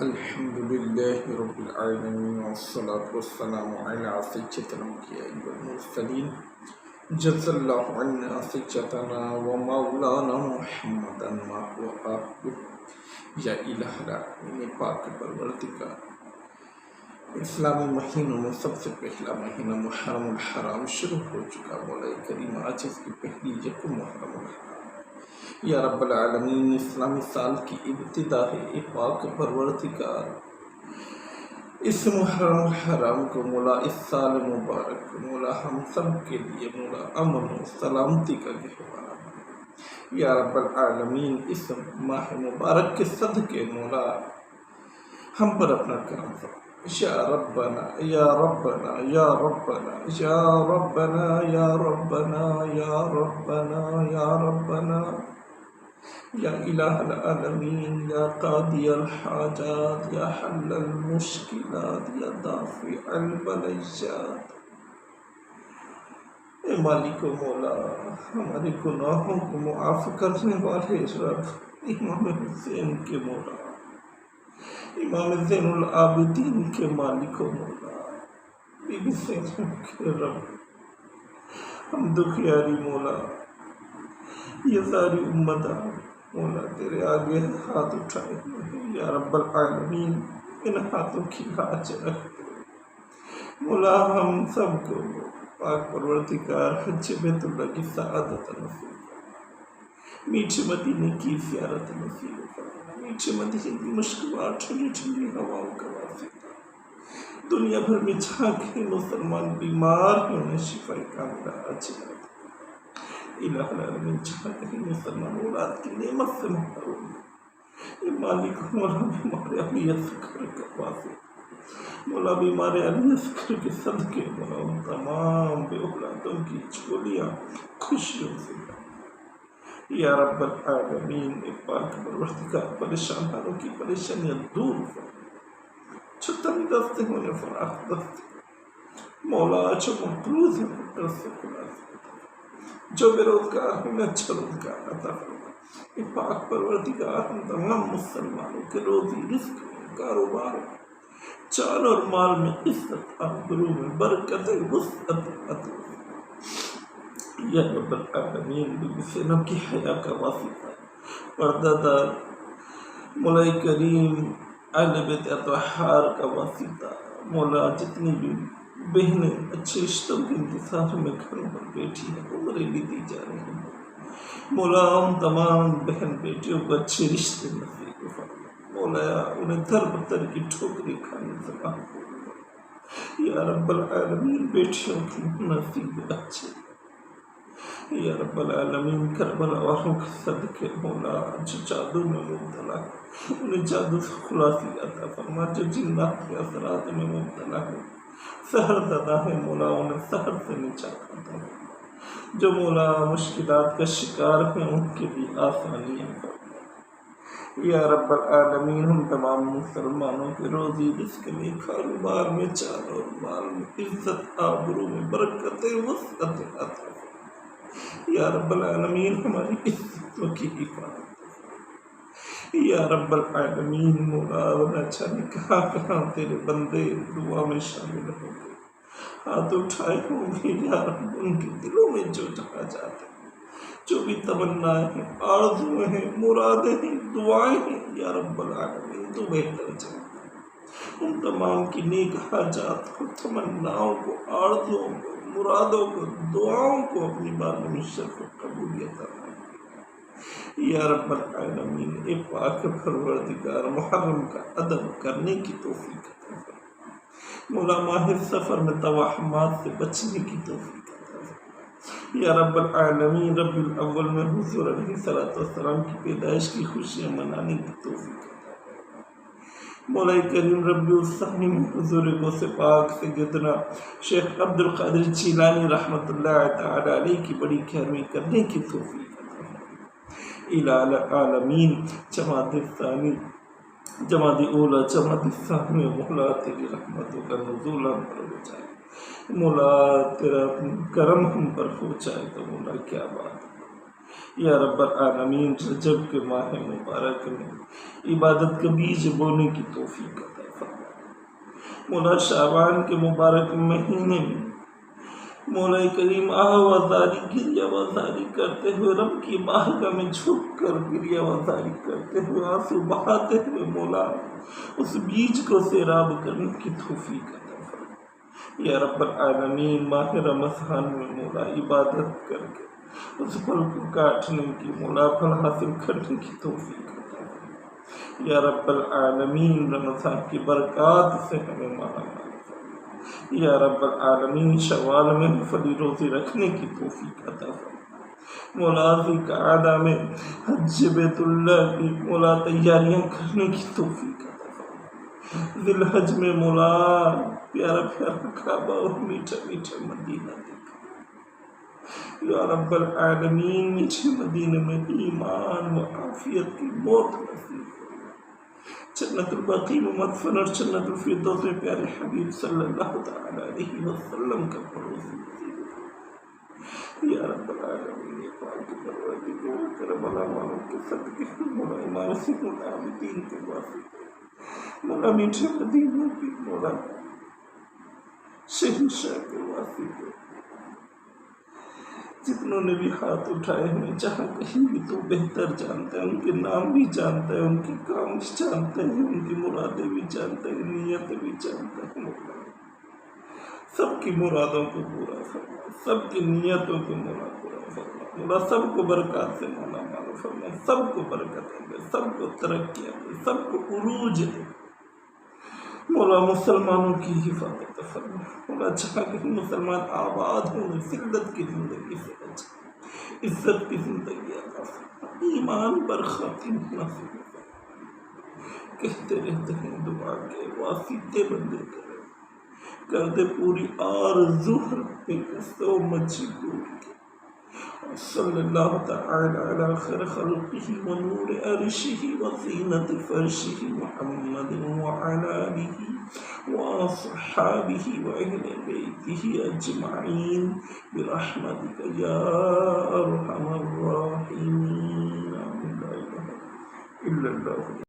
الحمد لله رب العالمين والصلاة والسلام على سيد الأنبياء والمرسلين جزا الله عنا سيدنا ومولانا محمدا ما هو آخر یا الہ العالمین پاک پروردگار، اسلامی مہینوں میں سب سے پہلا مہینہ محرم الحرام شروع ہو چکا۔ مولا کریم آج اس کی پہلی یکم محرم الحرام، یا رب العالمین اسلامی سال کی ابتدا ہے۔ اے پاک پروردگار، اس محرم الحرام کو مولا، اس سال مبارک کو مولا ہم سب کے لیے مولا امن و سلامتی کا گہوارہ بنا۔ یا رب العالمین اس ماہ مبارک کے صدقے مولا ہم پر اپنا کرم فرما۔ یا ربنا یا ربنا یا ربنا یا ربنا یا ربنا یا ربنا یا ربنا یا الہ العالمین، یا قاضی الحاجات، یا حل المشکلات، یا دافع البلیات، اے مالک و مولا، ہمارے گناہوں کو معاف کرنے والے رب، امام حسین کے مولا، امام زین العابدین کے مالک و مولا، بی بی زینب کے رب، ہم دکھیاری مولا، یہ ساری امت مولا تیرے آگے ہاتھ اٹھائے ہیں۔ یا رب العالمین ان ہاتھوں کی لاج رکھ مولا، ہم سب کو پاک پروردگار حج بیت اللہ کی سعادت نصیب فرما، میٹھے مدینے کی زیارت نصیب فرما، میٹھے مدینے کی مشکبات، ٹھنڈی ٹھنڈی ہواؤں کا واسطہ دنیا بھر میں جہاں کے مسلمان بیمار ہیں انہیں شفا کاملہ عاجلہ عطا۔ الہ العالمین جہاں کہیں مسلمان اولاد کی نعمت سے محروم ہے، اے مالک مولا بیمار علی اصغر کا واسطہ، مولا بیمار علی اصغر کے صدقے مولا ان تمام بے اولادوں کی جھولیاں خوشیوں سے بھر۔ یا رب العالمین اے پاک پروردگار، پریشان حالوں کی پریشانیاں دور فرما، جو تنگ دستے ہونے فراخ دستے مولا، جو مقروض ہیں قرض سے خلاص، جو بے روزگار ہیں اچھا روزگار عطا فرما۔ اے پاک پروردگار، ہم تمام مسلمانوں کے روزی رزق میں، کاروبار میں، جان اور مال میں عزت، آبرو میں برکت، وسعت عطا فرما۔ یا رب العالمین بی بی زینب کی حیا کا واسطہ، پردہ دار مولا کریم اہل بیت اطہار کا واسطہ مولا، جتنی بھی بہنیں اچھے رشتوں کے انتظار میں گھروں پر بیٹھی ہیں، عمریں بھی دی جا رہی ہیں مولا، ان تمام بہن بیٹیوں کو اچھے رشتے نصیب فرما مولا، انہیں در بدر کی ٹھوکریں کھانے سے محفوظ فرما۔ یا رب العالمین بیٹیوں کی نصیب اچھے، یا رب العالمین کربلا والوں کے صدقے مولا، جو جادو میں مبتلا ہے انہیں جادو سے خلاصی عطا فرما، جو جنات کے اثرات میں مبتلا ہے سحر زدہ ہے مولا، انہیں سحر سے نجات عطا فرما، جو مولا مشکلات کا شکار ہیں ان کے لیے آسانیاں فرما۔ یا رب العالمین ہم تمام مسلمانوں کے روزی رزق میں، کاروبار میں، جان اور مال میں، عزت آبرو میں برکت، وسعت عطا فرما۔ یا رب العالمین ہماری عزتوں کی حفاظت فرما۔ یا رب العالمین مولا، نہ جانے کہاں کہاں تیرے بندے دعا میں شامل ہوں گے، ہاتھ اٹھائے ہوں گے، یا رب ان کے دلوں میں جو جہاجات ہیں، جو بھی تمنائیں ہیں، آرزویں ہیں، مرادیں ہیں، دعائیں ہیں، یا رب العالمین تو بہتر جانتا ہے، ان تمام کی نیک حاجات کو، تمناؤں کو، آرزوؤں کو، مرادوں کو، دعاؤں کو اپنی بارگاہ میں شرف و قبولیت عطا فرما۔ یا رب العالمین اے پاک پروردگار، محرم کا ادب کرنے کی توفیق عطا فرما مولا، ماہ سفر میں توہمات سے بچنے کی توفیق عطا فرما۔ یا رب العالمین ربیع الاول میں حضور علیہ السلام کی پیدائش کی خوشیاں منانے کی توفیق عطا فرما۔ مولا کریم ربیع الثانی میں حضور غوث پاک سیدنا شیخ عبد القادر جیلانی رحمۃ اللہ تعالی علیہ کی بڑی گیارہویں کرنے کی توفیق عطا فرما۔ الہ العالمین جماعت ثانی، جماعت اولا، جماعت ثانی مولا تیری رحمتوں کا نزول ہم پر ہو جائے مولا، تیرا کرم ہم پر ہو جائے تو مولا کیا بات ہے یا رب العالمین رجب کے ماہ مبارک میں عبادت کا بیج بونے کی توفیق عطا فرما۔ مولا شعبان کے مبارک مہینے میں مولا کریم آوازاری گریہ وازاری کرتے ہوئے رب کی بارگاہ میں جھک کر گریہ وازاری کرتے ہوئے آنسو بہاتے ہوئے مولا اس بیج کو سیراب کرنے کی توفیق عطا فرما۔ یا رب العالمین ماہ رمضان میں مولا عبادت کر کے اس پھل کو کاٹنے کی مولا پھل حاصل کرنے کی توفیق عطا فرما۔ یا رب العالمین رمضان کی برکات سے ہمیں مالا مال فرما۔ یا رب العالمین شوال میں فلی روزی رکھنے کی توفیق عطا فرما۔ مولا ذوالقعدہ میں حج بیت اللہ کی مولا تیاریاں کرنے کی توفیق عطا فرما۔ ذی الحج میں مولا پیارا پیارا کعبہ اور میٹھا میٹھا مدینہ دیکھا۔ یا رب العالمین میٹھے مدینہ میں ایمان و عافیت کی موت نصیب فرما۔ جنت البقیع میں مدفن اور جنت الفردوس میں پیارے حبیب صلی اللہ تعالی علیہ وسلم کا پڑوس نصیب فرما۔ یا رب العالمین یہ پاک کی پروردگار کرم اللہ والوں کے صدقے مولا امام حسین العابدین کے واسطے مولا میٹھے مدینہ کی مولا شہنشاہ کے واسطے جتنوں نے بھی ہاتھ اٹھائے ہیں جہاں کہیں بھی تو بہتر جانتا ہے، ان کے نام بھی جانتا ہے، ان کے کام بھی جانتا ہے، ان کی مرادیں بھی جانتا ہے، نیتیں بھی جانتا ہے۔ مولا سب کی مرادوں کو پورا فرما، سب کی نیتوں کو مولا پورا فرما۔ مولا سب کو برکات سے مولا مالا فرما، سب کو برکت دے، سب کو ترقیاں دے، سب کو عروج دے۔ مولا مسلمانوں کی حفاظت فرما۔ مولا جہاں کہیں مسلمان آباد ہوں ذلت کی زندگی سے بچا، عزت کی زندگی عطا فرما، ایمان پر خاتم نصیب فرما۔ کہتے رہتے ہیں دعا کے واسطے بندے کرے، کر دے پوری آرزو ربے کے سو مچھی پوری کی۔ صلی اللہ تعالی علی خیر خلقہ ونور عرشہ وزینت فرشہ محمد وعلی آلہ واصحابہ واہل بیتہ اجمعین برحمتک یا ارحم الراحمین۔ لا الہ الا اللہ۔